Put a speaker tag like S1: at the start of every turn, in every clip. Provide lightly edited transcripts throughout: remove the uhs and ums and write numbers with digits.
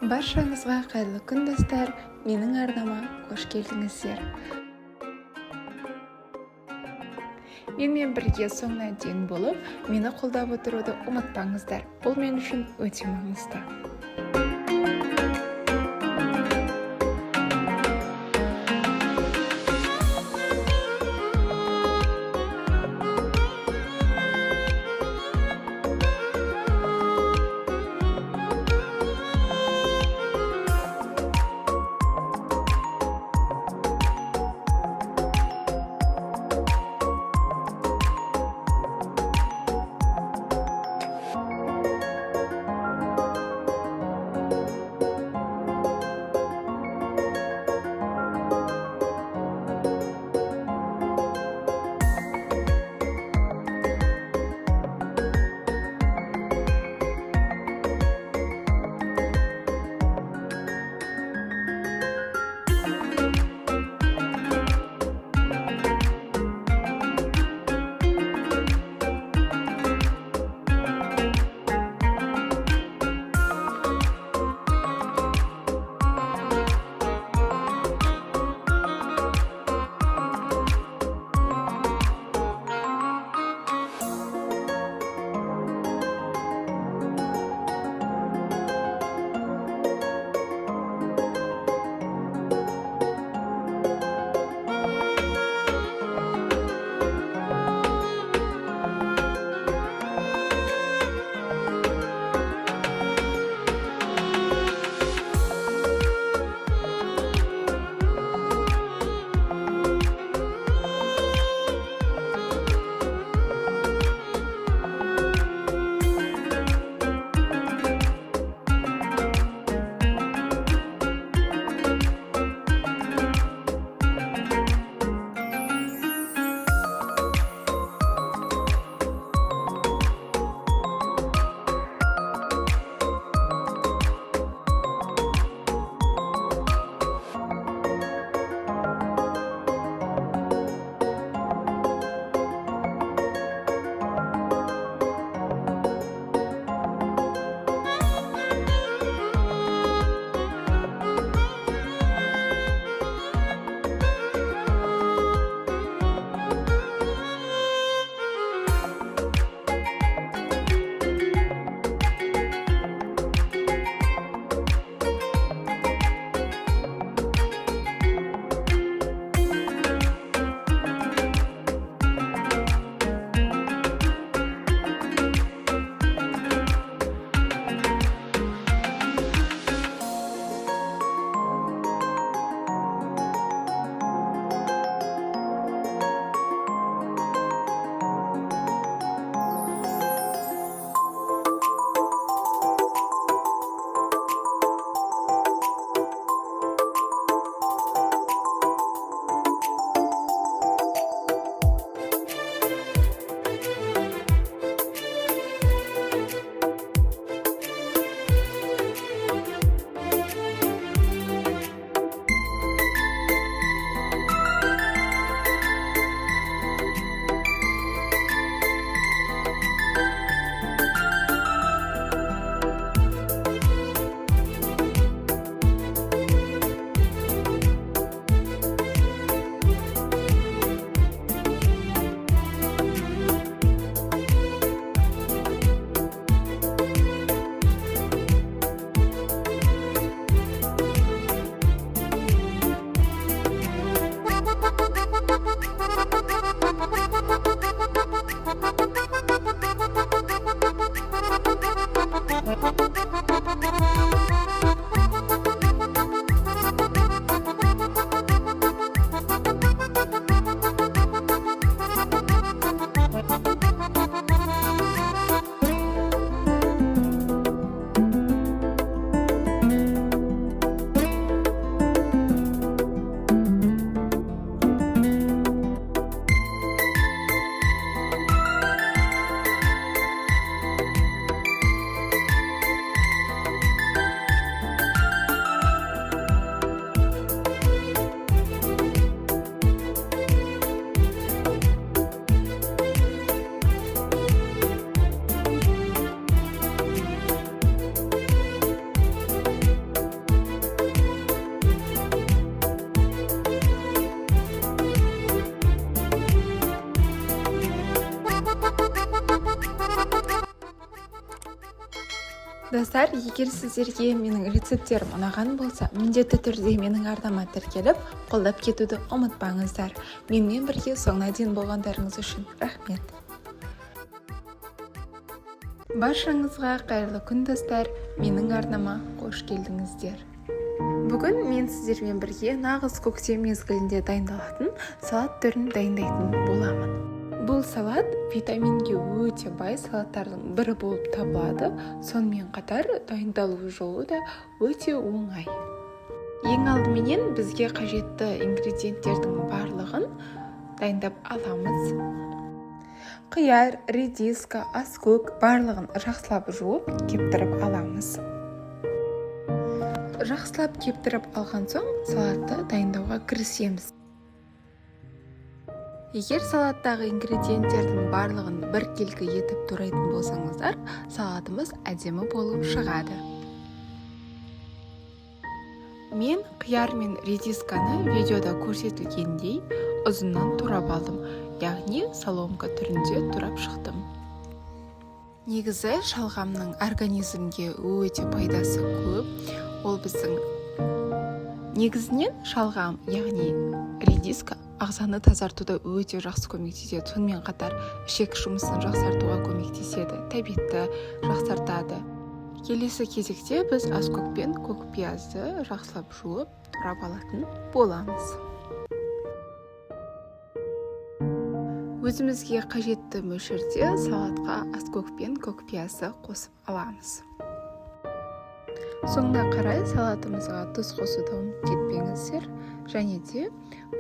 S1: Баршаңызға қайырлы күн достар, менің арнама қош келдіңіздер. Менімен бірге соңына дейін болып, мені қолдап отыруды ұмытпаңыздар. Бұл мен үшін өте маңызды. Достар, егер сіздерге менің рецепттерім ұнаған болса, міндетті түрде менің арнама тіркеліп, қолдап кетуді ұмытпаңыздар. Менімен бірге соңына дейін болғандарыңыз үшін рахмет. Баршаңызға қайырлы күн достар, менің арнама қош келдіңіздер. Бүгін мен сіздермен бірге нағыз көктем мезгілінде дайындалатын салат түрін дайындайтын боламын. Бұл салат витаминге өте бай салаттардың бірі болып табылады, сонымен қатар дайындалу жолы да өте оңай. Ең алдыменен бізге қажетті ингредиенттердің барлығын дайындап аламыз. Қияр, редиска, аскөк барлығын жақсылап жуып, кептіріп аламыз. Жақсылап кептіріп алған соң салатты дайындауға кірісеміз. Егер салаттағы ингредиенттердің барлығын біркелкі етіп турайтын болсаңыздар, салатымыз әдемі болып шығады. Мен қияр мен редисканы видеода көрсетілгендей ұзыннан турап алдым, яғни соломка түрінде турап шықтым. Негізі шалғамның организмге өте пайдасы көп. Ол біздің негізінен шалғам, яғни редиска ағзаны тазартуда өте жақсы көмектеседі. Сонымен қатар ішек жұмысын жақсартуға көмектеседі, тәбетті жақсартады. Келесі кезекте біз аскөк пен көк пиязды жақсылап жуып турап алатын боламыз. Өзімізге қажетті мөлшерде салатқа аскөк пен көк пиязды қосып аламыз. Соңына қарай салатымызға тұз қосуды ұмытып кетпеңіздер, және де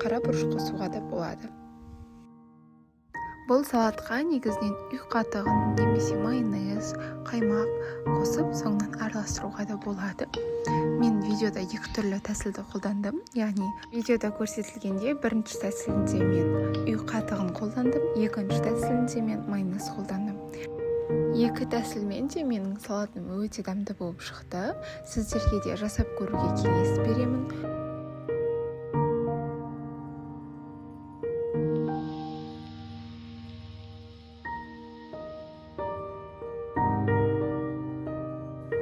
S1: қара бұрыш қосуға да болады. Бұл салатқа негізінен үй қатығын немесе майонез, қаймақ қосып соңынан араластыруға да болады. Мен видеода екі түрлі тәсілді қолдандым, яғни видеода көрсетілгенде бірінші тәсілінде мен үй қатығын қолдандым, екінші тәсілінде мен майонез қолдандым. Екі тәсілмен де менің салатым өте дәмді болып шықты. Сіздерге де жасап көруге кеңес беремін.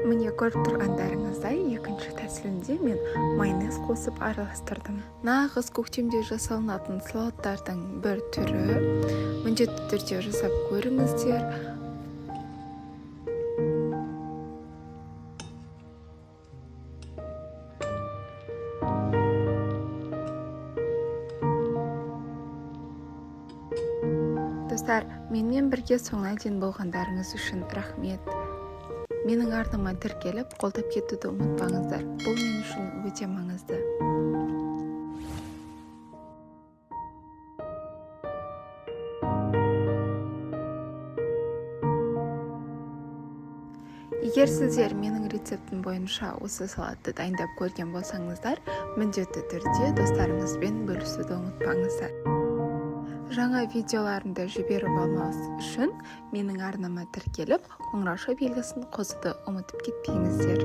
S1: Міне көріп тұрғандарыңыздай екінші тәсілінде мен майонез қосып араластырдым. Нағыз көктемде жасалынатын салаттардың бір түрі. Міндетті түрде жасап көріңіздер. Достар, менімен бірге соңына дейін болғандарыңыз үшін рахмет. Менің арнама тіркеліп, қолдап кетуді ұмытпаңыздар. Бұл мен үшін өте маңызды. Егер сіздер менің рецептім бойынша осы салатты дайындап көрген болсаңыздар, міндетті түрде достарыңызбен бөлісуді ұмытпаңыздар. Жаңа видеоларымды жіберіп алмас үшін менің арнама тіркеліп, қоңырау белгісін қосуды ұмытып кетпеңіздер.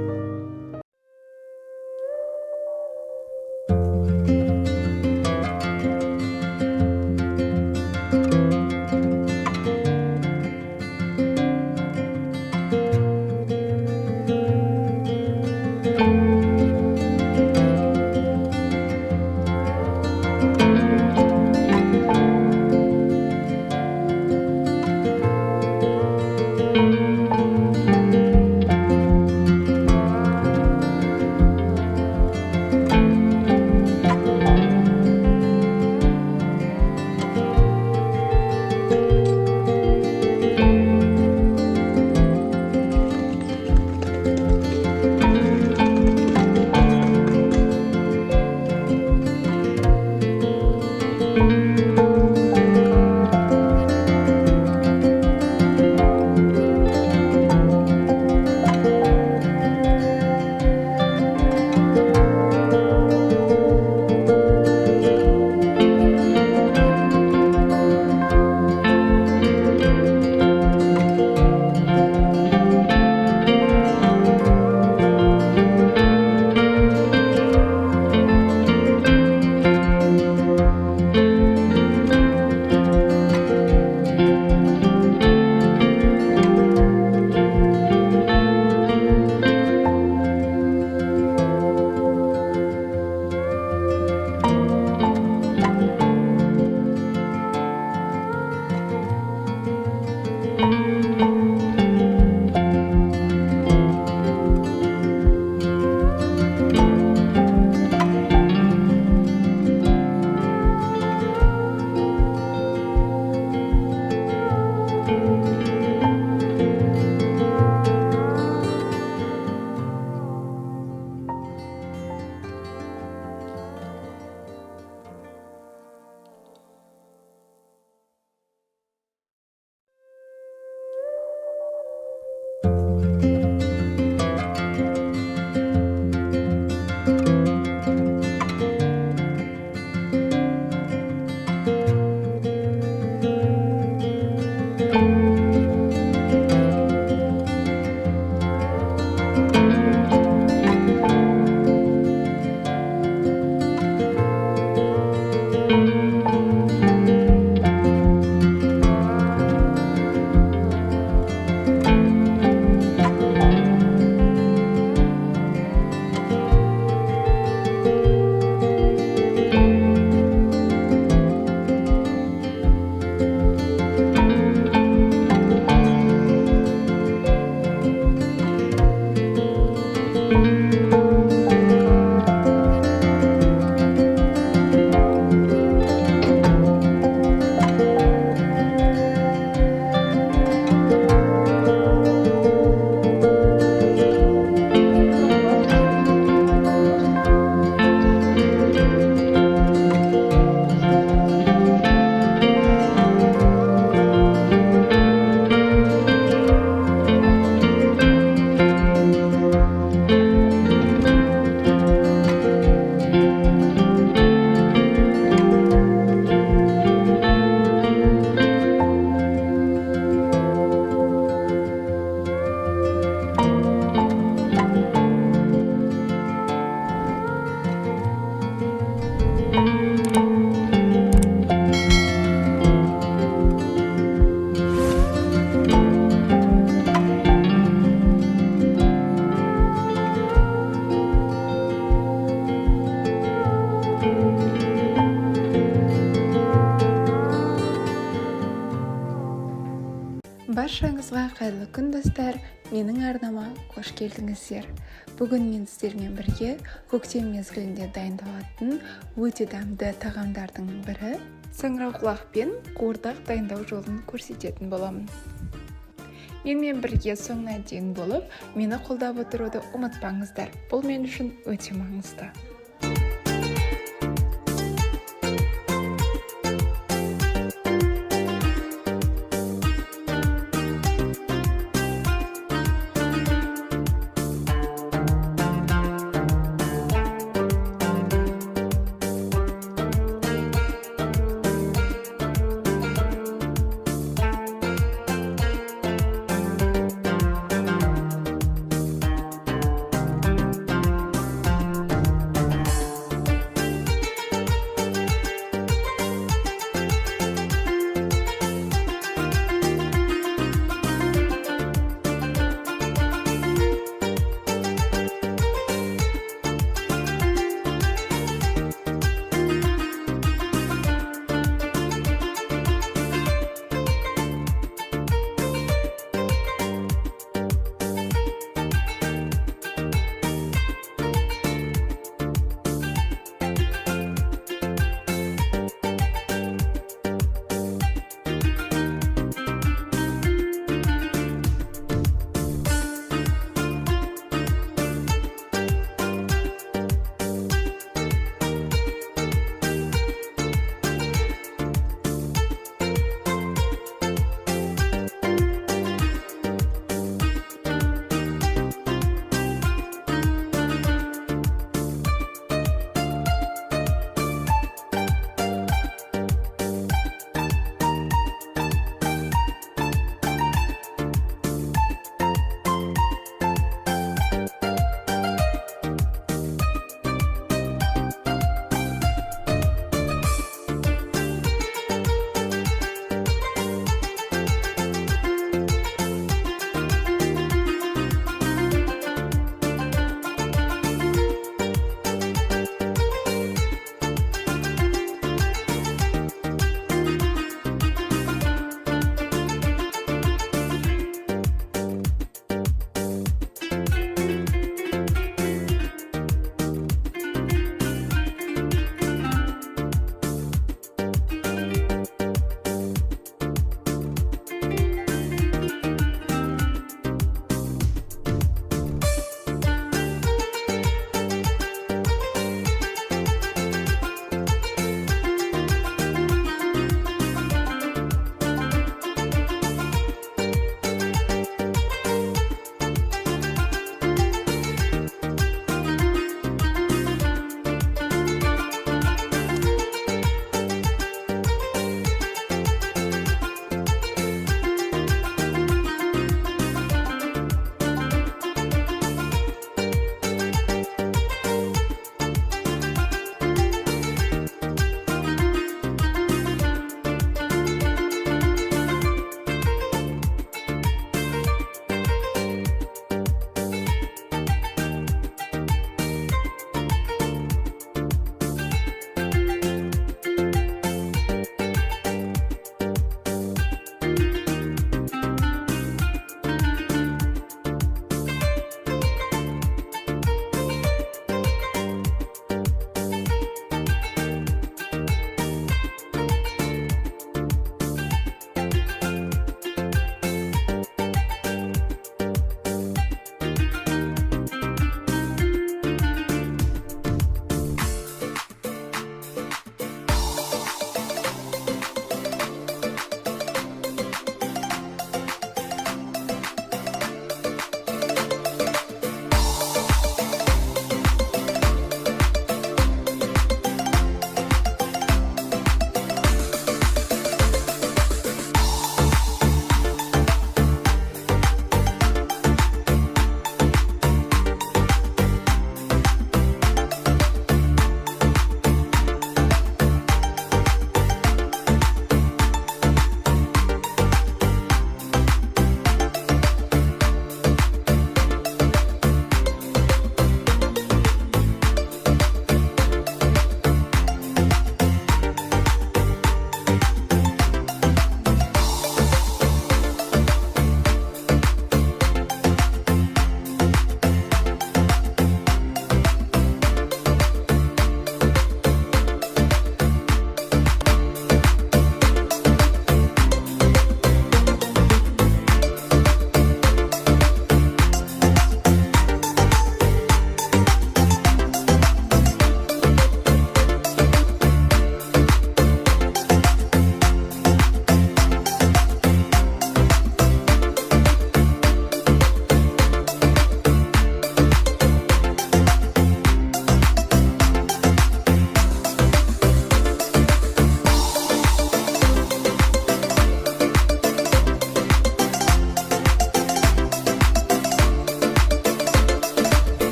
S1: Қайырлы күн достар, менің арнама қош келдіңіздер. Бүгін мен сіздермен бірге көктем мезгілінде дайындалатын өте дәмді тағамдардың бірі саңырауқұлақ пен қуырдақ дайындау жолын көрсететін боламын. Менімен бірге соңына дейін болып, мені қолдап отыруды ұмытпаңыздар. Бұл мен үшін өте маңызды.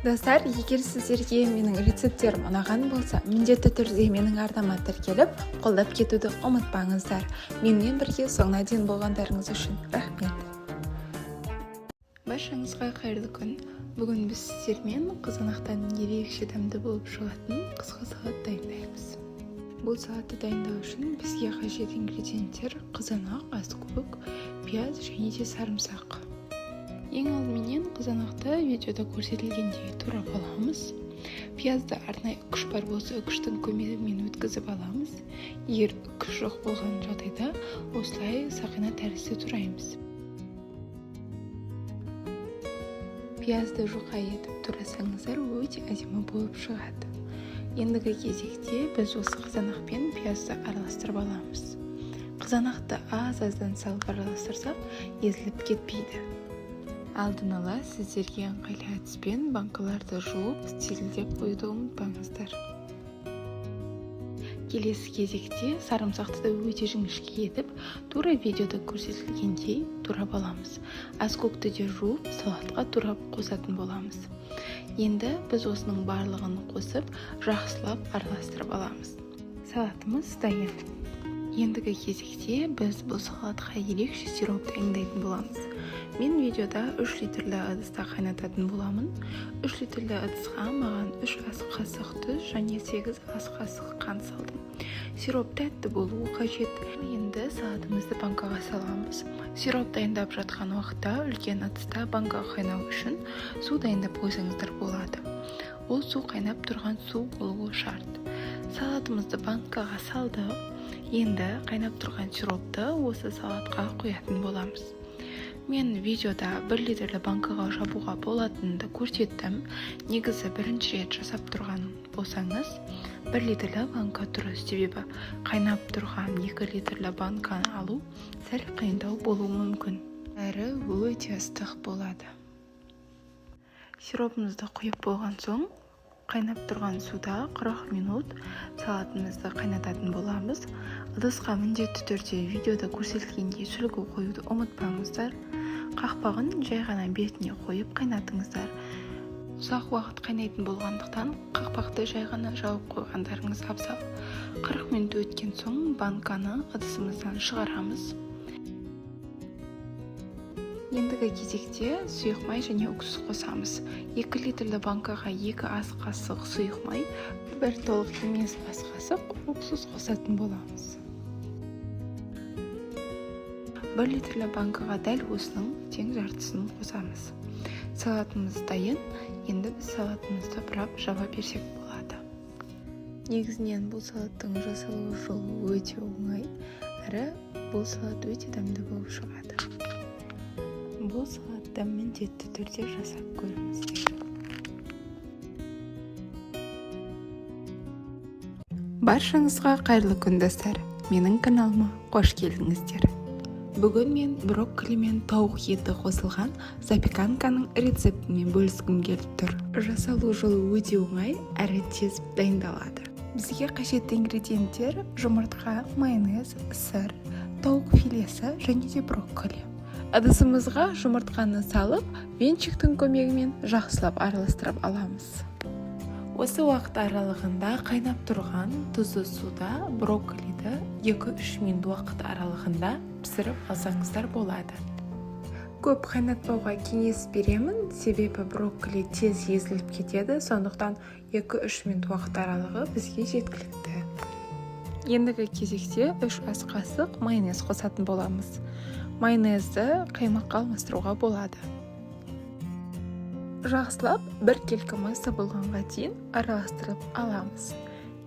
S1: Достар, егер сіздерге менің рецепттерім ұнаған болса, міндетті түрде менің арнама тіркеліп, қолдап кетуді ұмытпаңыздар. Менімен бірге соңына дейін болғандарыңыз үшін рахмет. Баршаңызға қайырлы күн. Бүгін біз сіздермен қызанақтан ерекше дәмді болып шығатын қысқы салат дайындаймыз. Бұл салатты дайындау үшін бізге қажет ингредиенттер қызанақ, аскөк, пияз және де сарымсақ. Ең алдыменен қызанақты видеода көрсетілгендей турап аламыз. Пиязды арнайы үкіш бар болса, үкіштің көмегімен өткізіп аламыз. Егер үкіш жоқ болған жағдайда осылай сақина тәрізді тураймыз. Пиязды жұқа етіп турасаңыздар, өте әдемі болып шығады. Ендігі кезекте біз осы қызанақпен пиязды араластырып аламыз. Қызанақты аз-аздан салып араластырсақ, езіліп кетпейді. Алдын ала сіздерге ыңғайлы әдіспен банкаларды жуып, стильдеп қоюды ұмытпаңыздар. Келесі кезекте сарымсақты да өте жіңішке етіп, тура видеода көрсетілгендей турап аламыз. Аскөкті де жуып, салатқа турап қосатын боламыз. Енді біз осының барлығын қосып, жақсылап араластырып аламыз. Салатымыз дайын. Ендігі кезекте біз бұл салатқа ерекше сироп дайындайтын боламыз. Мен видеода 3 литрлі ыдыста қайнататын боламын. 3 литрлі ыдысқа маған 3 ас қасық тұз және 8 ас қасық қант салдым. Сироп тәтті болуы қажет. Енді салатымызды банкаға саламыз. Сироп дайындап жатқан уақытта үлкен ыдыста банка қайнау үшін су дайындап қойсаңыздар болады. Ол су қайнап тұрған су болуы шарт. Салатымызды банкаға салдық. Енді қайнап тұрған сиропты осы салатқа қоятын боламыз. Мен видеода 1 литрлі банкаға жабуға болатынды көрсеттім. Негізі бірінші рет жасап тұрған болсаңыз, 1 литрлі банка дұрыс, себебі қайнап тұрған 2 литрлі банканы алу сәл қиындау болуы мүмкін. Әрі өте ыстық болады. Сиропымызды құйып болған соң, қайнап тұрған суда 40 минут салатымызды қайнататын боламыз. Ыдысқа міндетті түрде видеода көрсетілгендей сүлгі қоюды ұмытпаңыздар. Қақпағын жай ғана бетіне қойып қайнатыңыздар. Ұзақ уақыт қайнайтын болғандықтан қақпақты жай ғана жауып қойғандарыңыз абзал. 40 минут өткен соң банканы ыдысымыздан шығарамыз. Ендігі кезекте сұйық май және уксус қосамыз. 2 литрлі банкаға 2 ас қасық сұйық май, 1 толық емес ас қасық уксус қосатын боламыз. 1 литрлі банкаға дәл осының тең жартысын қосамыз. Салатымыз дайын. Енді біз салатымызды бұрап жаба берсек болады. Негізінен бұл салаттың жасалу жолы өте оңай, әрі бұл салат өте дәмді болып шығады. Бұл салатты міндетті түрде жасап көріңіздер. Баршаңызға қайырлы күн достар. Менің каналыма қош келдіңіздер. Бүгін мен брокколи мен тауық еті қосылған запеканканың рецептімен бөліскім келіп тұр. Жасалу жолы өте оңай, әрі тез дайындалады. Бізге қажетті ингредиенттер жұмыртқа, майонез, сыр, тауық филесі және де брокколи. Ыдысымызға жұмыртқаны салып, венчиктің көмегімен жақсылап араластырып аламыз. Осы уақыт аралығында қайнап тұрған тұзды суда брокколиді 2-3 минут уақыт аралығында пісіріп алсаңыздар болады. Көп қайнатпауға кеңес беремін, себебі брокколи тез езіліп кетеді, сондықтан 2-3 минут уақыт аралығы бізге жеткілікті. Ендігі кезекте 3 ас қасық майонез қосатын боламыз. Майонезді қаймаққа алмастыруға болады. Жақсылап 1 келкі мысы болғанға дейін араластырып аламыз.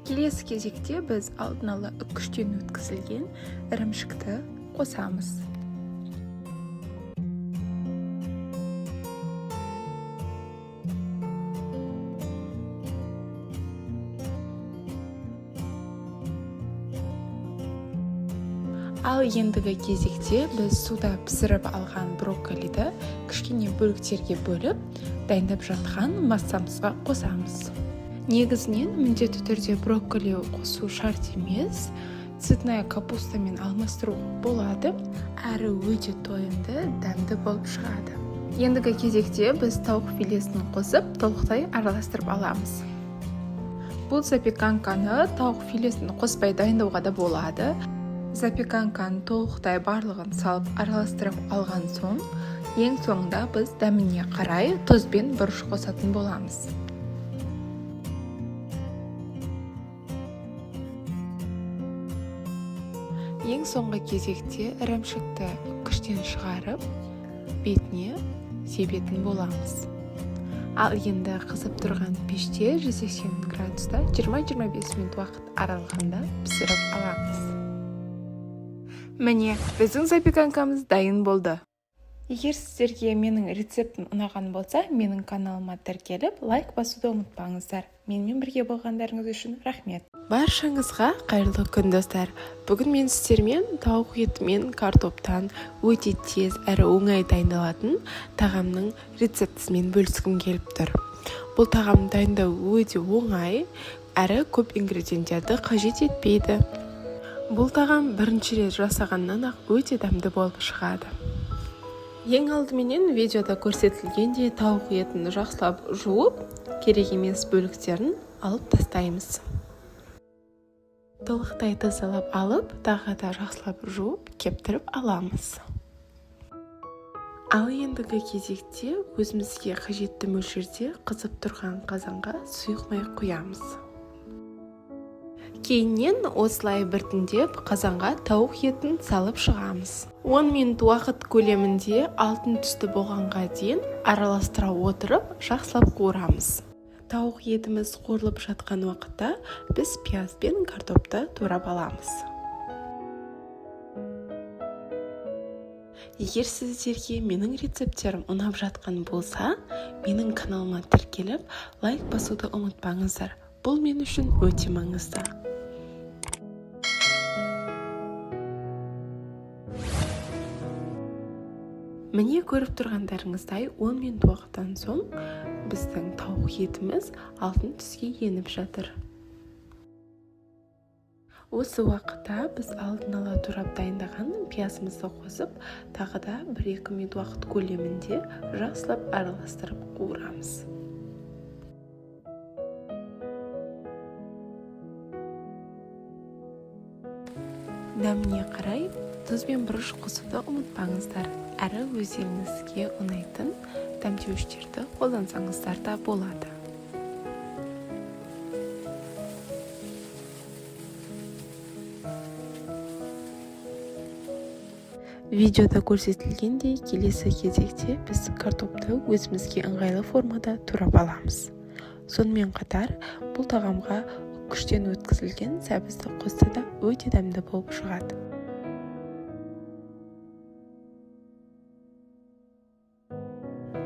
S1: Келесі кезекте біз алдын ала үкіштен өткізілген ірімшікті қосамыз. Ал ендігі кезекте біз суда пісіріп алған брокколиді кішкене бөліктерге бөліп, дайындап жатқан массамызға қосамыз. Негізінен міндетті түрде брокколи қосу шарт емес, цветная капустамен алмастыру болады, әрі өте тойымды, дәмді болып шығады. Ендігі кезекте біз тауық филесін қосып, толықтай араластырып аламыз. Бұл запеканканы тауық филесін қоспай дайындауға да болады. Запеканканы толықтай барлығын салып араластырып алған соң, ең соңында біз дәміне қарай тұз бен бұрыш қосатын боламыз. Ең соңғы кезекте ірімшікті үккіштен шығарып, бетіне себетін боламыз. Ал енді қызып тұрған пеште 180 градуста 20-25 минут уақыт аралығында пісіріп аламыз. Міне, біздің запеканкамыз дайын болды. Егер сіздерге менің рецептім ұнаған болса, менің каналыма тіркеліп, лайк басуды ұмытпаңыздар. Менімен бірге болғандарыңыз үшін рахмет. Баршаңызға қайырлы күн, достар. Бүгін мен сіздермен тауық еті мен картоптан өте тез әрі оңай дайындалатын тағамның рецептісімен бөліскім келіп тұр. Бұл тағам дайындау өте оңай әрі көп ингредиенттерді қажет етпейді. Бұл тағам бірінші рет жасағаннан ақ өте дәмді болып шығады. Ең алдыменен видеода көрсетілгендей тауық етін жақсылап жуып, керек емес бөліктерін алып тастаймыз. Толықтай тазалап алып, тағы да жақсылап жуып, кептіріп аламыз. Ал ендігі кезекте өзімізге қажетті мөлшерде қызып тұрған қазанға сұйық май құямыз. Кейіннен осылай біртіндеп қазанға тауық етін салып шығамыз. 10 минут уақыт көлемінде алтын түсті болғанға дейін араластыра отырып жақсылап қуырамыз. Тауық етіміз қуырылып жатқан уақытта біз пияз бен картопты турап аламыз. Егер сіздерге менің рецепттерім ұнап жатқан болса, менің каналыма тіркеліп, лайк басуды ұмытпаңыздар. Бұл мен үшін өте маңызды. Міне көріп тұрғандарыңыздай 10 минут уақыттан соң біздің тауық етіміз алтын түске еніп жатыр. Осы уақытта біз алдын ала турап дайындаған пиязымызды қосып, тағы да 1-2 минут уақыт көлемінде жақсылап араластырып қуырамыз. Дәміне қарай тұз бен бұрыш қосуды ұмытпаңыздар. Әрі өздеріңізге ұнайтын дәмдеуіштерді қолдансаңыздар да болады. Видеода көрсетілгендей келесі кезекте біз картопты өзімізге ыңғайлы формада турап аламыз. Сонымен қатар бұл тағамға үккіштен өткізілген сәбізді қосса да өте дәмді болып шығады.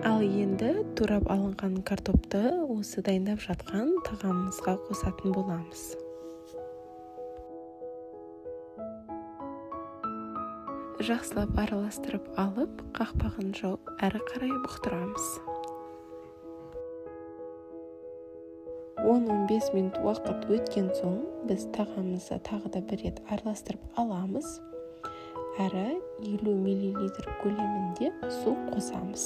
S1: Ал енді турап алынған картопты осы дайындап жатқан тағамымызға қосатын боламыз. Жақсылап араластырып алып, қақпағын жауып, әрі қарай бұқтырамыз. 10-15 минут уақыт өткен соң, біз тағамымызды тағы да бір рет араластырып аламыз. Әрі 50 мл көлемінде су қосамыз.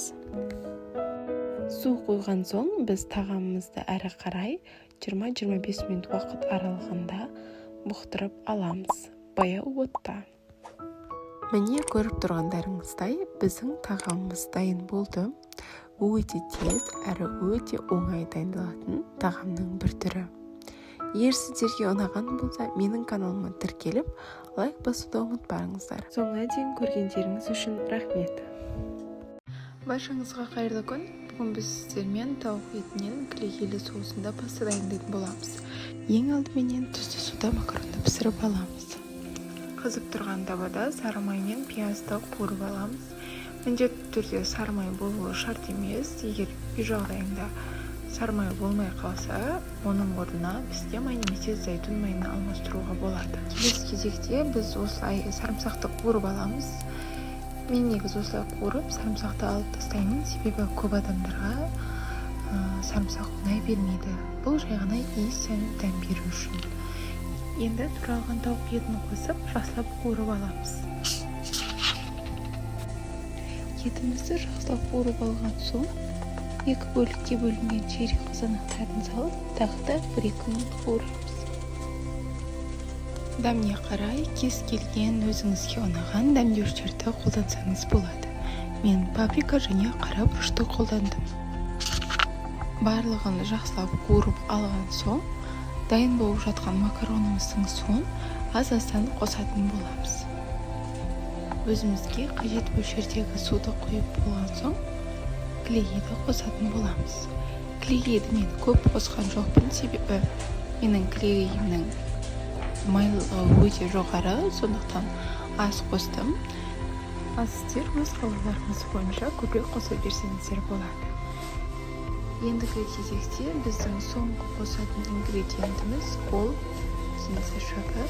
S1: Су қойған соң, біз тағамымызды әрі қарай 20-25 минут уақыт аралығында бұқтырып аламыз. Баяу отта. Міне көріп тұрғандарыңыздай, біздің тағамымыз дайын болды. Өте тез әрі өте оңай дайындалатын тағамның бір түрі. Егер сіздерге ұнаған болса, менің каналыма тіркеліп, лайк басуды ұмытпаңыздар. Соңына дейін көргендеріңіз үшін рахмет. Баршаңызға қайырлы күн. Бүгін біз сіздермен тауық етінен кілегейлі соусында паста дайындайтын боламыз. Ең алдыменен тұзды суда макаронды пісіріп аламыз. Қызып тұрған табада сары май мен пиязды қуырып аламыз. Міндетті түрде сары май болуы шарт емес. Егер үй жағдайында сары май болмай қалса, оның орнына пісте май немесе зәйтүн майына алмастыруға болады. Келесі кезекте біз осылай сарымсақты қуырып аламыз. Мен негізі осылай қуырып, сарымсақты алып тастаймын, себебі көп адамдарға сарымсақ ұнай бермейді. Бұл жай ғана иіс және дәм беру үшін. Енді туралған тауық етін қосып, жақсылап қуырып аламыз. етімізді жақсылап қуырып алған соң, 2 бөлікке бөлінген чирек қызанақтарын салып, тағы да 1-2 минут қуырамыз. Дәміне қарай кез келген өзіңізге ұнаған дәмдеуіштерді қолдансаңыз болады. Мен паприка және қара бұрышты қолдандым. Барлығын жақсылап қуырып алған соң, дайын болып жатқан макаронымыздың суын аз-аздан қосатын боламыз. Өзімізге қажет мөлшердегі суды құйып болған соң, клейгейді қосатын боламыз. Клейгейді мен көп қосқан жоқпын, себебі менің клейгейімнің майлылығы өте жоғары, сондықтан аз қостым. Ал сіздер өз қалауларыңыз бойынша көбірек қоса берсеңіздер болады. Ендігі кезекте біздің соңғы қосатын ингредиентіміз ол зинса шөпі.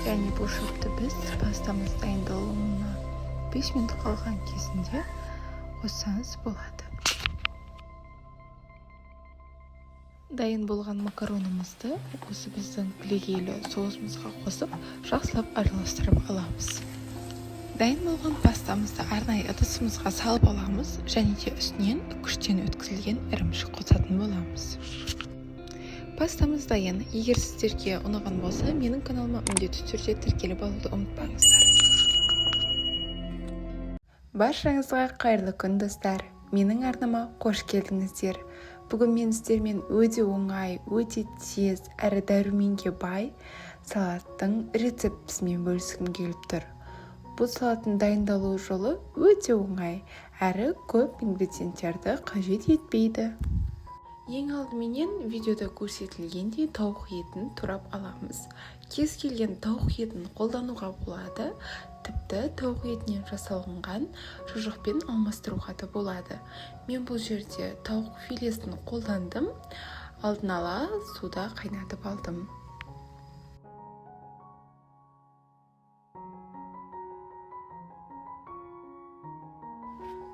S1: Яғни бұл шөпті біз пастамыз дайындалуына 5 минут қалған кезінде қоссаңыз болады. Дайын болған макаронымызды осы біздің клейгейлі соусымызға қосып, жақсылап араластырып аламыз. Дайын болған пастамызды арнайы ыдысымызға салып аламыз және де үстінен күштен өткізілген ірімшік қосатын боламыз. Пастамыз дайын. Егер сіздерге ұнаған болса, менің каналыма міндетті түрде тіркеліп алуды ұмытпаңыздар. Баршаңызға қайырлы күн, достар. Менің арнама қош келдіңіздер. Бүгін мен сіздермен өте оңай, өте тез әрі дәруменге бай салаттың рецептісімен бөліскім келіп тұр. Бұл салаттың дайындалу жолы өте оңай, әрі көп ингредиенттерді қажет етпейді. Ең алдыменен видеода көрсетілгендей тауық етін турап аламыз. Кез келген тауық етін қолдануға болады, тіпті тауық етінен жасалынған шұжықпен алмастыруға да болады. Мен бұл жерде тауық филесін қолдандым, алдын ала суда қайнатып алдым.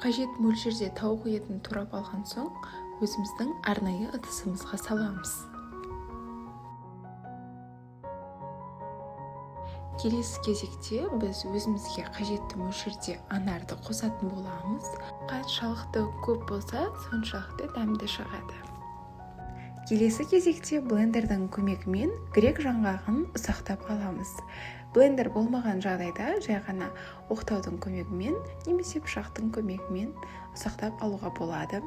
S1: Қажет мөлшерде тауық етін турап алған соң, өзіміздің арнайы ыдысымызға саламыз. Келесі кезекте біз өзімізге қажетті мөлшерде анарды қосатын боламыз. Қаншалықты көп болса, соншалықты дәмді шығады. Келесі кезекте блендердің көмегімен грек жаңғағын ұсақтап аламыз. Блендер болмаған жағдайда жай ғана оқтаудың көмегімен немесе пышақтың көмегімен ұсақтап алуға болады.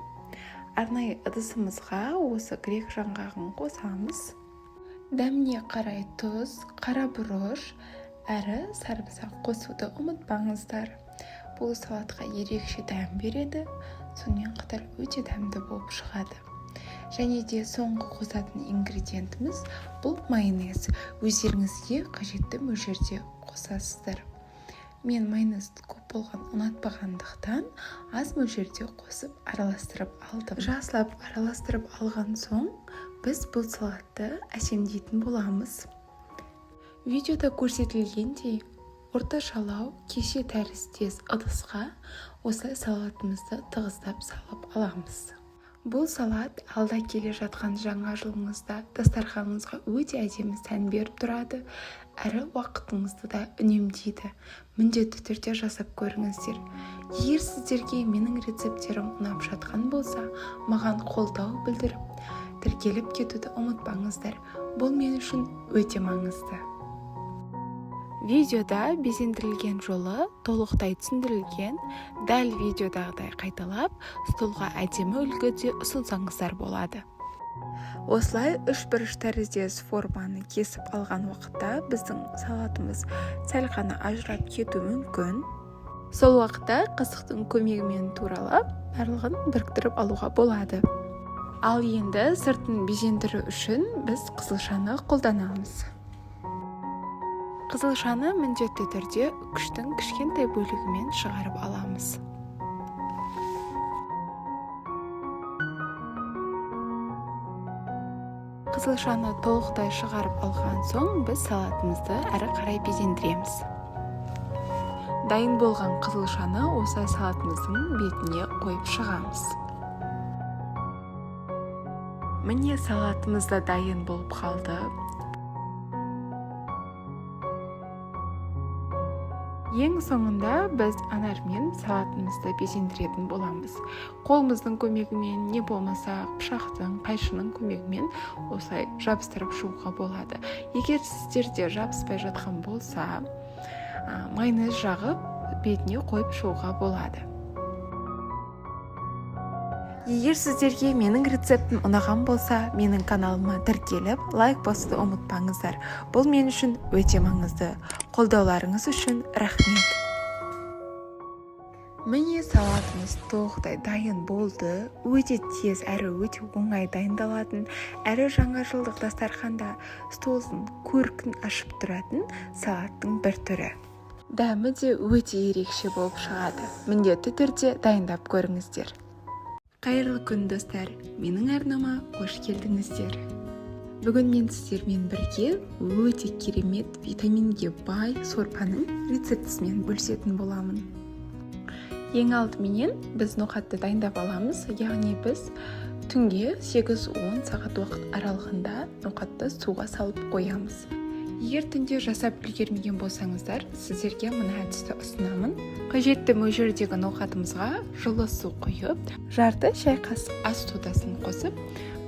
S1: Арнайы ыдысымызға осы грек жаңғағын қосамыз. Дәміне қарай тұз, қара бұрыш әрі сарымсақ қосуды ұмытпаңыздар. Бұл салатқа ерекше дәм береді, сонымен қатар өте дәмді болып шығады. Және де соңғы қосатын ингредиентіміз бұл майонез. Өздеріңізге қажетті мөлшерде қосасыздар. Мен майонезді көп болған ұнатпағандықтан аз мөлшерде қосып араластырып алдым. Жақсылап араластырып алған соң біз бұл салатты әсемдейтін боламыз. Видеода көрсетілгендей орташалау кесе тәріздес ыдысқа осылай салатымызды тығыздап салып аламыз. Бұл салат алда келе жатқан жаңа жылыңызда дастарханыңызға өте әдемі сән беріп тұрады, әрі уақытыңызды да үнемдейді. Міндетті түрде жасап көріңіздер. Егер сіздерге менің рецептерім ұнап жатқан болса, маған қолдау білдіріп, тіркеліп кетуді ұмытпаңыздар. Бұл мен үшін өте маңызды. Видеода безендірілген жолы толықтай түсіндірілген, дәл видеодағыдай қайталап, столға әдемі үлгіде ұсынсаңыздар болады. Осылай 3 бұрыш тәріздес форманы кесіп алған уақытта біздің салатымыз сәл ғана ажырап кетуі мүмкін. Сол уақытта қасықтың көмегімен туралап, барлығын біріктіріп алуға болады. Ал енді сыртын безендіру үшін біз қызылшаны қолданамыз. Қызылшаны міндетті түрде күштің кішкентай бөлігімен шығарып аламыз. Қызылшаны толықтай шығарып алған соң біз салатымызды әрі қарай безендіреміз. Дайын болған қызылшаны осы салатымыздың бетіне қойып шығамыз. Міне салатымыз да дайын болып қалды. Ең соңында біз анармен салатымызды безендіретін боламыз. Қолымыздың көмегімен, не болмаса пышақтың, қайшының көмегімен осылай жабыстырып шығуға болады. Егер сіздерде жабыспай жатқан болса, майонез жағып бетіне қойып шығуға болады. Егер сіздерге менің рецептім ұнаған болса, менің каналыма тіркеліп, лайк басуды ұмытпаңыздар. Бұл мен үшін өте маңызды. Қолдауларыңыз үшін рахмет. Міне салатымыз толықтай дайын болды. Өте тез әрі өте оңай дайындалатын, әрі жаңа жылдық дастарханда столдың көркін ашып тұратын салаттың бір түрі. Дәмі де өте ерекше болып шығады. Міндетті түрде дайындап көріңіздер. Қайырлы күн достар, менің арнама қош келдіңіздер. Бүгін мен сіздермен бірге өте керемет витаминге бай сорпаның рецептісімен бөлісетін боламын. Ең алдыменен біз ноқатты дайындап аламыз, яғни біз түнге 8-10 сағат уақыт аралығында ноқатты суға салып қоямыз. Егер түнде жасап үлгермеген болсаңыздар, сіздерге мына әдісті ұсынамын. Қажетті мөлшердегі ноқатымызға жылы су құйып, жарты шай қасық ас содасын қосып,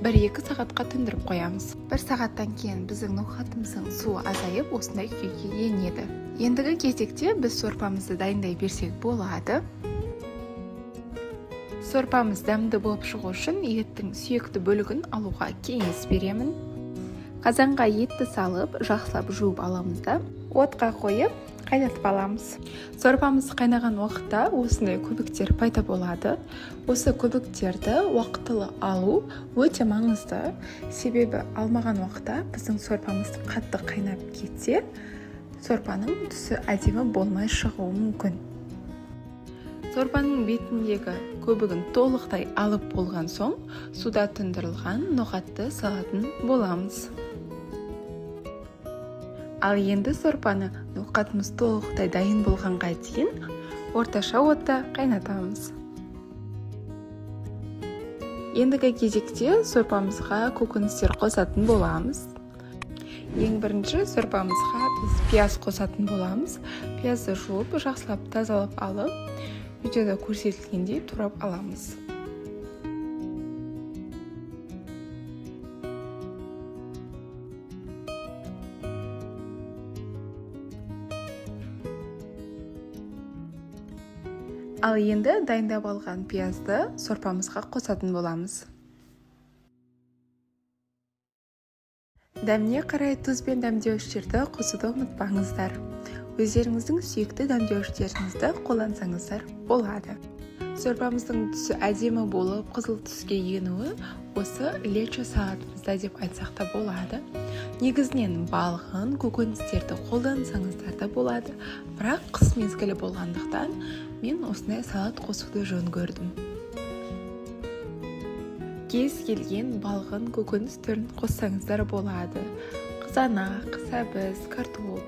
S1: 1-2 сағатқа тұндырып қоямыз. 1 сағаттан кейін біздің ноқатымыздың суы азайып, осындай күйге енеді. Ендігі кезекте біз сорпамызды дайындай берсек болады. Сорпамыз дәмді болып шығу үшін еттің сүйекті бөлігін алуға кеңес беремін. Қазанға етті салып, жақсылап жуып аламыз да, отқа қойып, қайнатып аламыз. Сорпамыз қайнаған уақытта осындай көбіктер пайда болады. Осы көбіктерді уақытылы алу өте маңызды. Себебі алмаған уақытта біздің сорпамыз қатты қайнап кетсе, сорпаның түсі әдемі болмай шығуы мүмкін. Сорпаның бетіндегі көбігін толықтай алып болған соң, суда тұндырылған ноқатты салатын боламыз. Ал енді сорпаны ноқатымыз толықтай дайын болғанға дейін орташа отта қайнатамыз. Ендігі кезекте сорпамызға көкөністер қосатын боламыз. Ең бірінші сорпамызға біз пияз қосатын боламыз. Пиязды жуып, жақсылап тазалап алып, видеода көрсетілгендей турап аламыз. Ал енді дайындап алған пиязды сорпамызға қосатын боламыз. Дәміне қарай тұз бен дәмдеуіштерді қосуды ұмытпаңыздар. Өздеріңіздің сүйікті дәмдеуіштеріңізді қолдансаңыздар болады. Сорпамыздың түсі әдемі болып, қызыл түске енуі осы лечо салатымызда деп айтсақ та болады. Негізінен балғын, көкөністерді қолдансаңыздар да болады. Бірақ қыс мезгілі болғандықтан мен осындай салат қосуды жөн көрдім. Кез келген балғын көкөніс түрін қоссаңыздар болады. Қызанақ, сәбіз, картоп.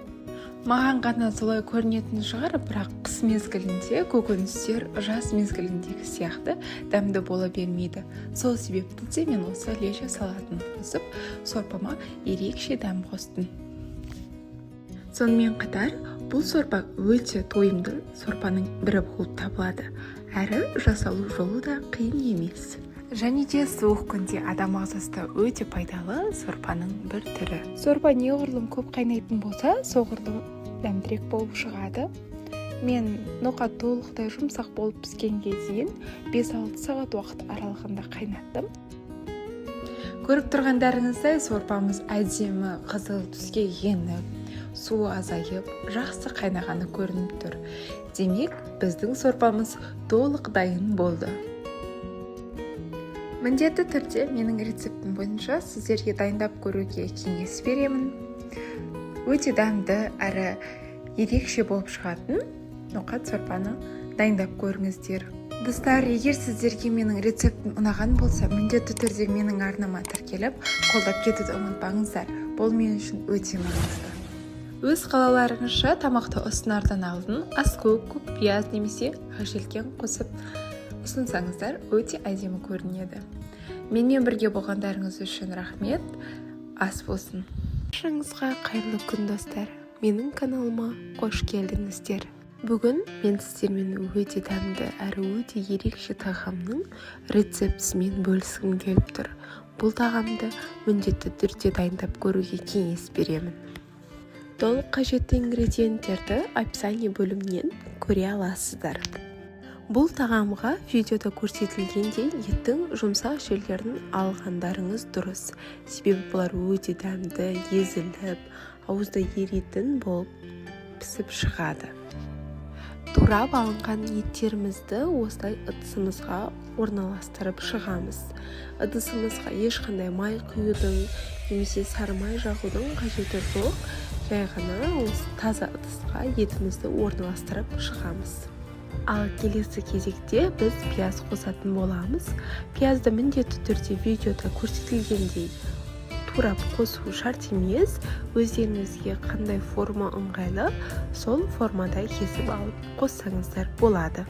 S1: Маған ғана солай көрінетін шығар, бірақ қыс мезгілінде көкөністер жаз мезгіліндегі сияқты дәмді бола бермейді. Сол себепті де мен осы лечо салатын қосып, сорпама ерекше дәм қостым. Сонымен қатар, бұл сорпа өте тойымды сорпаның бірі болып табылады. Әрі жасалу жолы да қиын емес. Және де суық күнде адам ағзасына өте пайдалы сорпаның бір түрі. Сорпа неғұрлым көп қайнайтын болса, соғұрлым дәмдірек болып шығады. Мен ноқат толықтай жұмсақ болып піскенге дейін 5-6 сағат уақыт аралығында қайнаттым. Көріп тұрғандарыңыздай сорпамыз әдемі қызыл түске еніп, суы азайып, жақсы қайнағаны көрініп тұр. Демек, біздің сорпамыз толық дайын болды. Міндетті түрде менің рецептім бойынша сіздерге дайындап көруге кеңес беремін. Өте дәмді әрі ерекше болып шығатын ноқат сорпаны дайындап көріңіздер. Достар, егер сіздерге менің рецептім ұнаған болса, міндетті түрде менің арнама тіркеліп, қолдап кетуді ұмытпаңыздар. Бұл мен үшін өте маңызды. Өз қалауларыңызша тамақты ұсынардан алдын аскөк, көк пияз немесе ақжелкен қосып ұсынсаңыздар өте әдемі көрінеді. Менімен бірге болғандарыңыз үшін рахмет. Ас болсын. Баршаңызға қайырлы күн достар. Менің каналыма қош келдіңіздер. Бүгін мен сіздермен өте дәмді әрі өте ерекше тағамның рецептісімен бөліскім келіп тұр. Бұл тағамды міндетті түрде дайындап көруге кеңес беремін. Толық қажетті ингредиенттерді описание бөлімінен көре аласыздар. Бұл тағамға видеода көрсетілгендей еттің жұмсақ жерлерін алғандарыңыз дұрыс. Себебі бұлар өте дәмді, езіліп, ауызда еритін болып пісіп шығады. Турап алынған еттерімізді осылай ыдысымызға орналастырып шығамыз. Ыдысымызға ешқандай май құюдың немесе сары май жағудың қажеті жоқ. Жай ғана осы таза ыдысқа етімізді орналастырып шығамыз. Ал келесі кезекте біз пияз қосатын боламыз. Пиязды міндетті түрде видеода көрсетілгендей турап қосу шарт емес, өздеріңізге қандай форма ыңғайлы, сол формада кесіп алып қоссаңыздар болады.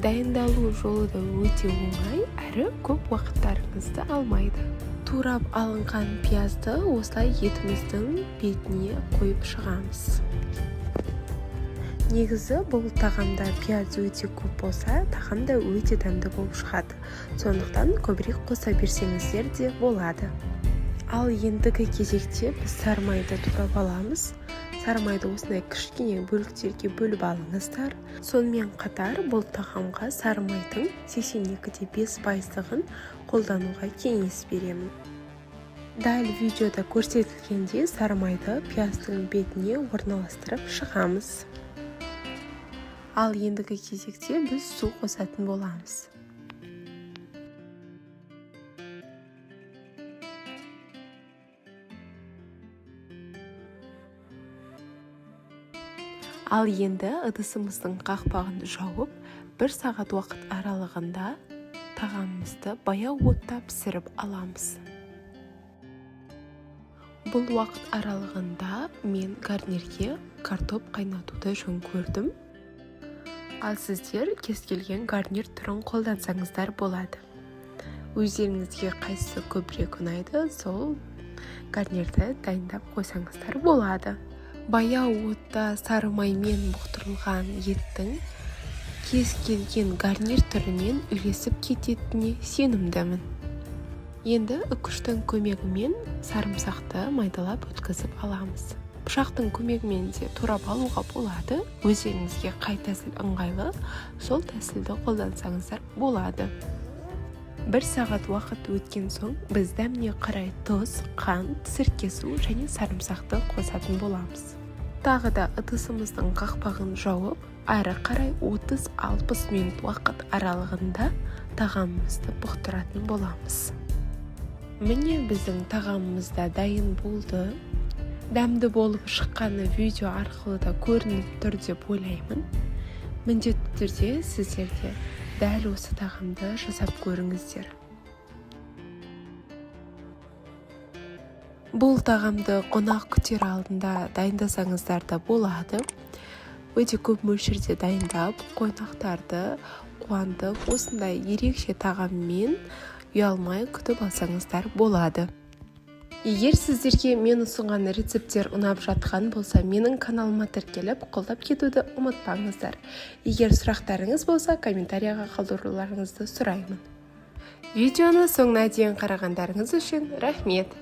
S1: Дайындалу жолы да өте оңай, әрі көп уақыттарыңызды алмайды. Турап алынған пиязды осылай етіміздің бетіне қойып шығамыз. Негізі бұл тағамда пияз өте көп болса, тағам да өте дәмді болып шығады. Сондықтан көбірек қоса берсеңіздер де болады. Ал ендігі кезекте біз сары майды турап аламыз. Сары майды осындай кішкене бөліктерге бөліп алыңыздар. Сонымен қатар бұл тағамға сары майдың 82,5%-ын қолдануға кеңес беремін. Дәл видеода көрсетілгенде сары майды пияздың бетіне орналастырып шығамыз. Ал ендігі кезекте біз су қосатын боламыз. Ал енді ыдысымыздың қақпағын жауып, 1 сағат уақыт аралығында тағамымызды баяу отта пісіріп аламыз. Бұл уақыт аралығында мен гарнирге картоп қайнатуды жөн көрдім. Ал сіздер кез келген гарнир түрін қолдансаңыздар болады. Өздеріңізге қайсысы көбірек ұнайды, сол гарнирді дайындап қойсаңыздар болады. Баяу отта сары маймен бұқтырылған еттің кез келген гарнир түрімен үйлесіп кететініне сенімдімін. Енді үкіштің көмегімен сарымсақты майдалап өткізіп аламыз. Пышақтың көмегімен де турап алуға болады. Өздеріңізге қай тәсіл ыңғайлы, сол тәсілді қолдансаңыздар болады. 1 сағат уақыт өткен соң біз дәміне қарай тұз, қант, сірке су және сарымсақты қосатын боламыз. Тағы да ыдысымыздың қақпағын жауып, әрі қарай 30-60 минут уақыт аралығында тағамымызды бұқтыратын боламыз. Міне біздің тағамымыз да дайын болды. Дәмді болып шыққаны видео арқылы да көрініп тұр деп ойлаймын. Міндетті түрде сіздерге дәл осы тағамды жасап көріңіздер. Бұл тағамды қонақ күтер алдында дайындасаңыздар да болады. Өте көп мөлшерде дайындап, қонақтарды қуантып, осындай ерекше тағаммен ұялмай күтіп алсаңыздар болады. Егер сіздерге мен ұсынған рецепттер ұнап жатқан болса, менің каналыма тіркеліп, қолдап кетуді ұмытпаңыздар. Егер сұрақтарыңыз болса, комментарияға қалдыруларыңызды сұраймын. Видеоны соңына дейін қарағандарыңыз үшін рахмет.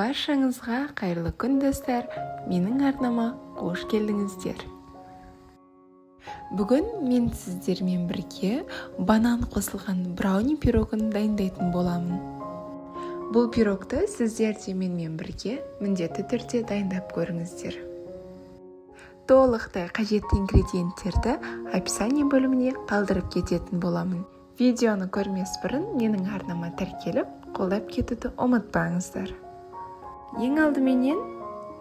S1: Баршаңызға қайырлы күн достар, менің арнама қош келдіңіздер. Бүгін мен сіздермен бірге банан қосылған брауни пирогын дайындайтын боламын. Бұл пирогты сіздер де менімен бірге міндетті түрде дайындап көріңіздер. Толықтай қажетті ингредиенттерді описание бөліміне қалдырып кететін боламын. Видеоны көрмес бұрын менің арнама тіркеліп, қолдап кетуді ұмытпаңыздар. Ең алдыменен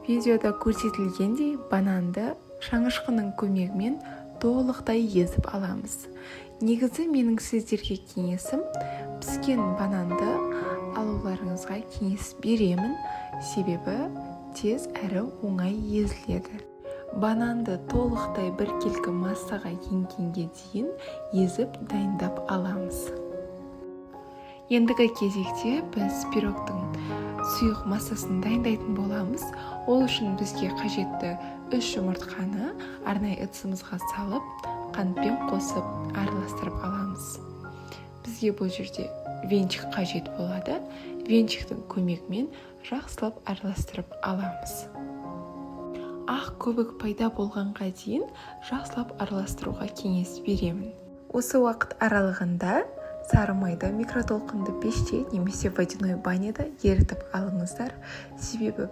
S1: видеода көрсетілгендей бананды шаңышқының көмегімен толықтай езіп аламыз. Негізі менің сіздерге кеңесім, піскен бананды алуларыңызға кеңес беремін, себебі тез әрі оңай езіледі. Бананды толықтай біркелкі массаға енгенге дейін езіп дайындап аламыз. Ендігі кезекте біз пирогтың сұйық массасын дайындайтын боламыз. Ол үшін бізге қажетті 3 жұмыртқаны арнайы ыдысымызға салып, қантпен қосып араластырып аламыз. Бізге бұл жерде венчик қажет болады. Венчиктің көмегімен жақсылап араластырып аламыз. Ақ көбік пайда болғанға дейін жақсылап араластыруға кеңес беремін. Осы уақыт аралығында сары майды микротолқынды пеште немесе водяной баняда ерітіп алыңыздар. Себебі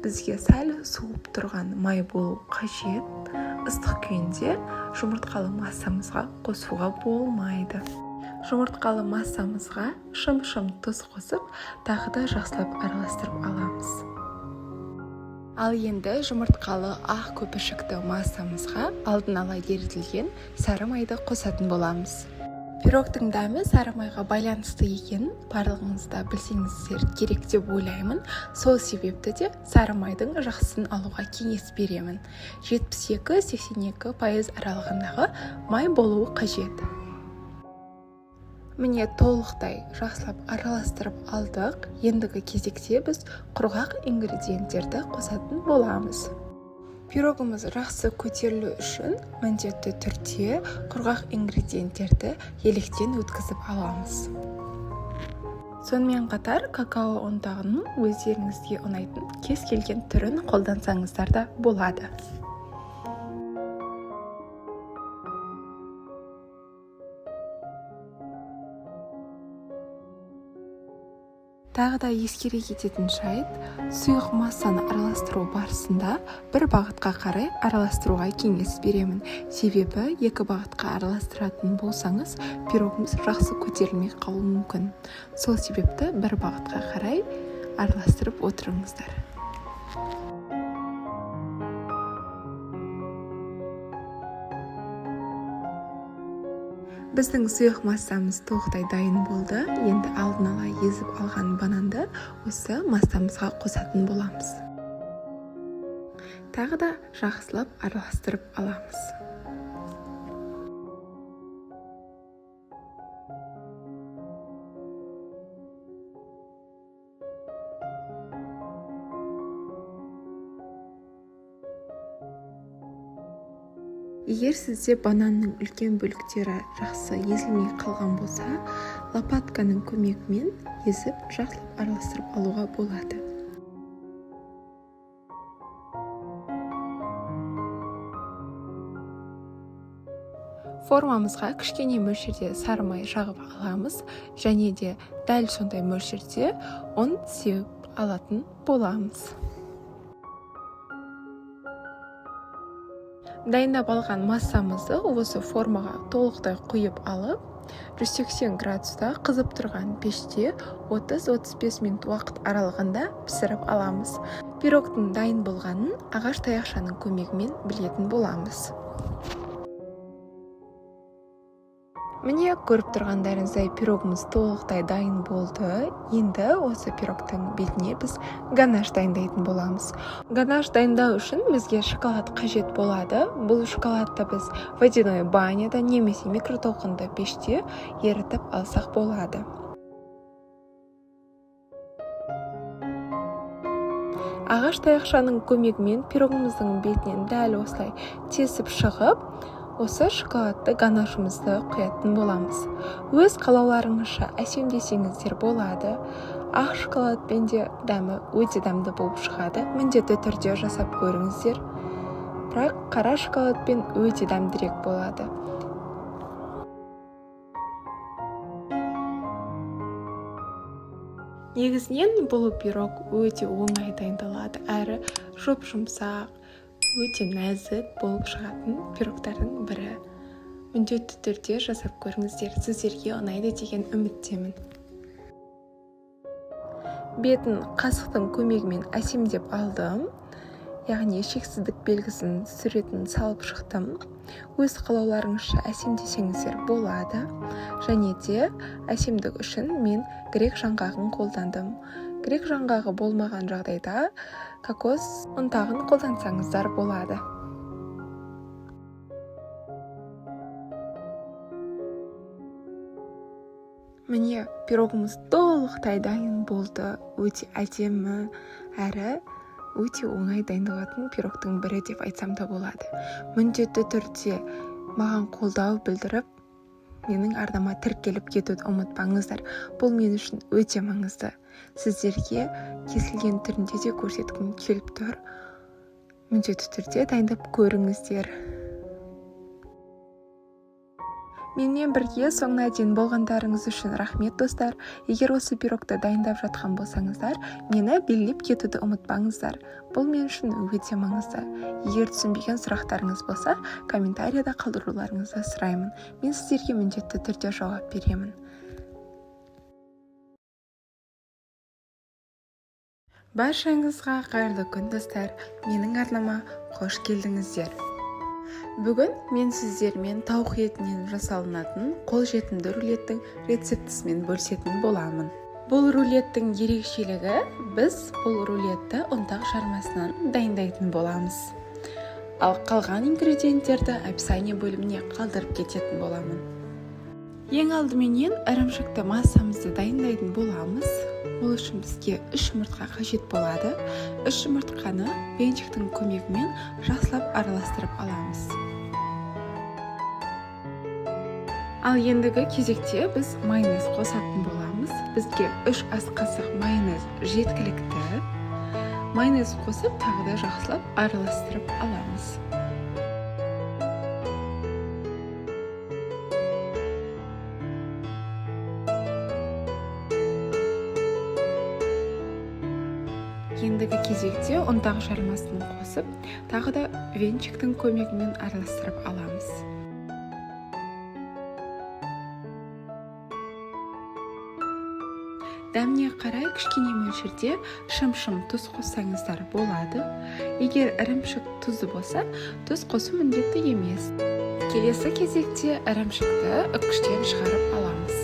S1: бізге сәл суып тұрған май болу қажет. Ыстық күйінде жұмыртқалы массамызға қосуға болмайды. Жұмыртқалы массамызға шым-шым тұз қосып, тағы да жақсылап араластырып аламыз. Ал енді жұмыртқалы ақ көпіршікті массамызға алдын ала ерітілген сары майды қосатын боламыз. Пирогтың дәмі сары майға байланысты екенін барлығыңызда білсеңіздер керек деп ойлаймын. Сол себепті де сары майдың жақсысын алуға кеңес беремін. 72-82% аралығындағы май болуы қажет. Міне толықтай жақсылап араластырып алдық. Ендігі кезекте біз құрғақ ингредиенттерді қосатын боламыз. Пирогымыз жақсы көтерілу үшін міндетті түрде құрғақ ингредиенттерді електен өткізіп аламыз. Сонымен қатар какао ұнтағының өздеріңізге ұнайтын кез келген түрін қолдансаңыздар да болады. Тағы да ескере кететін жайт, сұйық массаны араластыру барысында бір бағытқа қарай араластыруға кеңес беремін. Себебі екі бағытқа араластыратын болсаңыз, пирогымыз жақсы көтерілмей қалуы мүмкін. Сол себепті бір бағытқа қарай араластырып отырыңыздар. Біздің сұйық массамыз толықтай дайын болды. Енді алдын ала езіп алған бананды осы массамызға қосатын боламыз. Тағы да жақсылап араластырып аламыз. Егер сізде бананның үлкен бөліктері жақсы езілмей қалған болса, лопатканың көмегімен езіп жақсылап араластырып алуға болады. Формамызға кішкене мөлшерде сары май жағып аламыз, және де дәл сондай мөлшерде ұн сеуіп алатын боламыз. Дайындап алған массамызды осы формаға толықтай құйып алып, 180 градуста қызып тұрған пеште 30-35 минут уақыт аралығында пісіріп аламыз. Пирогтың дайын болғанын ағаш таяқшаның көмегімен білетін боламыз. Міне көріп тұрғандарыңыздай пирогымыз толықтай дайын болды. Енді осы пирогтың бетіне біз ганаш дайындайтын боламыз. Ганаш дайындау үшін бізге шоколад қажет болады. Бұл шоколадты біз водяной баняда немесе микротолқынды пеште ерітіп алсақ болады. Ағаш таяқшаның көмегімен пирогымыздың бетінен дәл осылай тесіп шығып, осы шоколадты ганашымызды құятын боламыз. Өз қалауларыңызша әсемдесеңіздер болады. ақ шоколадпен де дәмі өте дәмді болып шығады. Міндетті түрде жасап көріңіздер. Бірақ қара шоколадпен өте дәмдірек болады. Негізінен бұл пирог өте оңай дайындалады, әрі жұп-жұмсақ, өте нәзік болып шығатын пирогтардың бірі. Міндетті түрде жасап көріңіздер, сіздерге ұнайды деген үміттемін. Бетін қасықтың көмегімен әсемдеп алдым. Яғни шексіздік белгісін суретін салып шықтым. Өз қалауларыңызша әсемдесеңіздер болады. Және де әсемдік үшін мен грек жаңғағын қолдандым. Грек жаңғағы болмаған жағдайда кокос ұнтағын қолдансаңыздар болады. Міне, пирогымыз толықтай дайын болды. Өте әдемі әрі өте оңай дайындалатын пирогтың бірі деп айтсам да болады. Міндетті түрде маған қолдау білдіріп, менің арнама тіркеліп кетуді ұмытпаңыздар. Бұл мен үшін өте маңызды. Сіздерге кесілген түрінде де көрсеткім келіп тұр. Міндетті түрде дайындап көріңіздер. Менімен бірге соңына дейін болғандарыңыз үшін рахмет, достар. Егер осы пирогты дайындап жатқан болсаңыздар, мені белгілеп кетуді ұмытпаңыздар. Бұл мен үшін өте маңызды. Егер түсінбеген сұрақтарыңыз болса, комментарияда қалдыруларыңызды сұраймын. Мен сіздерге міндетті түрде жауап беремін. Баршаңызға қайырлы күн, достар. Менің арнама қош келдіңіздер. Бүгін мен сіздермен тауық етінен жасалынатын қолжетімді рулеттің рецептісімен бөлісетін боламын. Бұл рулеттің ерекшелігі, біз бұл рулетті ұнтақ жармасынан дайындайтын боламыз. Ал қалған ингредиенттерді описание бөліміне қалдырып кететін боламын. Ең алдыменен ірімшікті массамызды дайындайтын боламыз. Ол үшін бізге 3 жұмыртқа қажет болады. 3 жұмыртқаны венчиктің көмегімен жақсылап араластырып аламыз. Ал ендігі кезекте біз майонез қосатын боламыз. Бізге 3 ас қасық майонез жеткілікті. Майонез қосып, тағы да жақсылап араластырып аламыз. Ендігі кезекте ұнтақ жармасын қосып, тағы да венчиктің көмегімен араластырып аламыз. Дәміне қарай кішкене мөлшерде шым-шым тұз қоссаңыздар болады. Егер ірімшік тұзы болса, тұз қосу міндетті емес. Келесі кезекте ірімшікті үккіштен шығарып аламыз.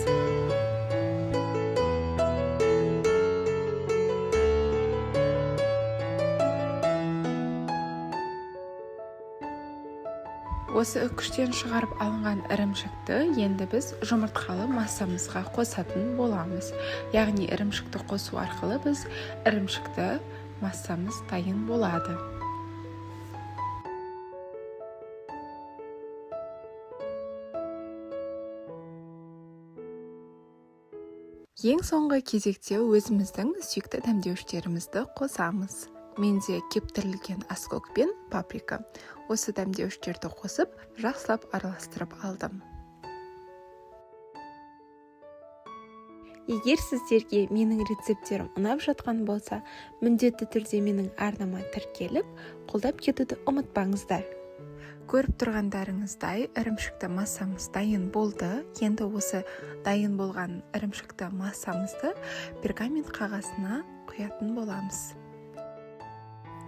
S1: Осы үккіштен шығарып алынған ірімшікті енді біз жұмыртқалы массамызға қосатын боламыз. Яғни ірімшікті қосу арқылы біз ірімшікті массамыз дайын болады. Ең соңғы кезекте өзіміздің сүйікті дәмдеуіштерімізді қосамыз. Менде кептірілген аскөк пен паприка. Осы дәмдеуіштерді қосып, жақсылап араластырып алдым. Егер сіздерге менің рецепттерім ұнап жатқан болса, міндетті түрде менің арнама тіркеліп, қолдап кетуді ұмытпаңыздар. Көріп тұрғандарыңыздай, ірімшікті массамыз дайын болды. Енді осы дайын болған ірімшікті массамызды пергамент қағазына құятын боламыз.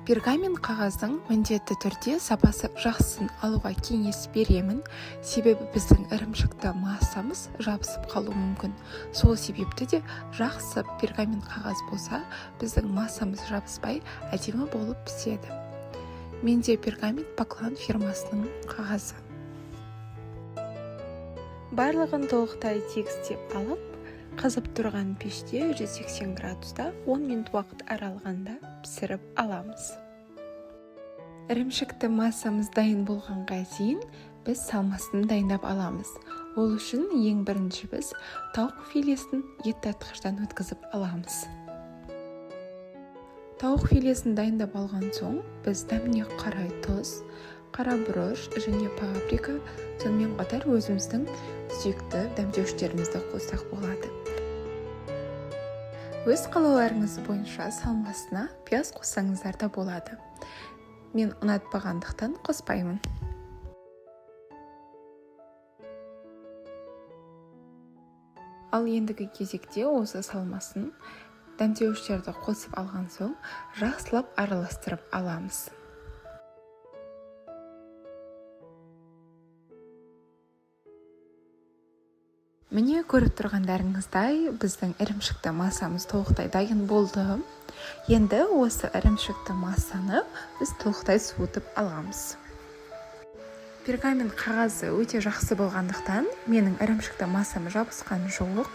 S1: Пергамент қағаздың міндетті түрде сапасы жақсысын алуға кеңес беремін. Себебі біздің ірімшікті массамыз жабысып қалуы мүмкін. Сол себепті де жақсы пергамент қағаз болса, біздің массамыз жабыспай әдемі болып піседі. Менде пергамент Поклан фирмасының қағазы. Барлығын толықтай тегістеп алып, қызып тұрған пеште 180 градуста 10 минут уақыт аралығында пісіріп аламыз. Ірімшікті массамыз дайын болғанға дейін біз салмасын дайындап аламыз. Ол үшін ең бірінші біз тауық филесін ет тартқыштан өткізіп аламыз. Тауық филесін дайындап алған соң, біз дәміне қарай тұз, қара бұрыш және паприка, сонымен қатар өзіміздің сүйікті дәмдеуіштерімізді қоссақ болады. Өз қалауларыңыз бойынша салмасына пияз қоссаңыздар да болады. Мен ұнатпағандықтан қоспаймын. Ал ендігі кезекте осы салмасын дәмдеуіштерді қосып алған соң, жақсылап араластырып аламыз. Міне көріп тұрғандарыңыздай, біздің ірімшікті массамыз толықтай дайын болды. Енді осы ірімшікті массаны біз толықтай суытып аламыз. Пергамент қағазы өте жақсы болғандықтан, менің ірімшікті массам жабысқан жоқ.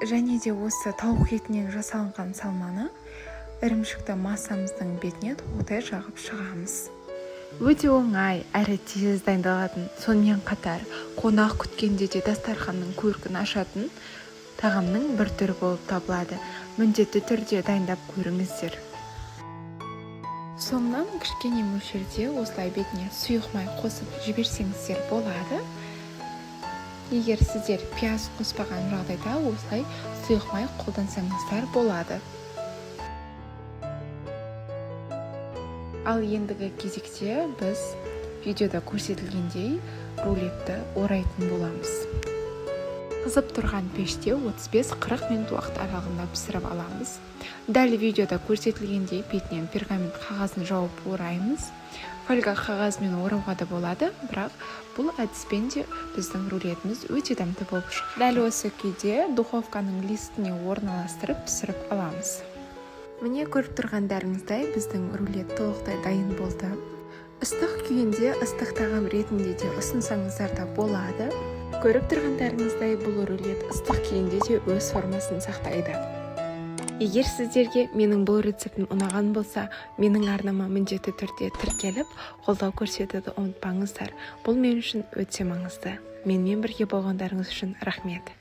S1: Және де осы тауық етінен жасалынған салманы ірімшікті массамыздың бетіне толықтай жағып шығамыз. Өте оңай әрі тез дайындалатын, сонымен қатар қонақ күткенде де дастарханның көркін ашатын тағамның бір түрі болып табылады. Міндетті түрде дайындап көріңіздер. Соңынан кішкене мөлшерде осылай бетіне сұйық май қосып жіберсеңіздер болады. Егер сіздер пияз қоспаған жағдайда осылай сұйық май қолдансаңыздар болады. Ал ендігі кезекте біз видеода көрсетілгендей рулетті орайтын боламыз. Қызып тұрған пеште 35-40 минут уақыт аралығында пісіріп аламыз. Дәл видеода көрсетілгендей бетінен пергамент қағазын жауып ораймыз. Фольга қағазымен орауға да болады, бірақ бұл әдіспен де біздің рулетіміз өте дәмді болып шығады. Дәл осы күйде духовканың листіне орналастырып пісіріп аламыз. Міне көріп тұрғандарыңыздай біздің рулет толықтай дайын болды. Ыстық күйінде ыстық тағам ретінде де ұсынсаңыздар да болады. Көріп тұрғандарыңыздай бұл рулет ыстық күйінде де өз формасын сақтайды. Егер сіздерге менің бұл рецептім ұнаған болса, менің арнама міндетті түрде тіркеліп, қолдау көрсетуді ұмытпаңыздар. Бұл мен үшін өте маңызды. Менімен бірге болғандарыңыз үшін рахмет.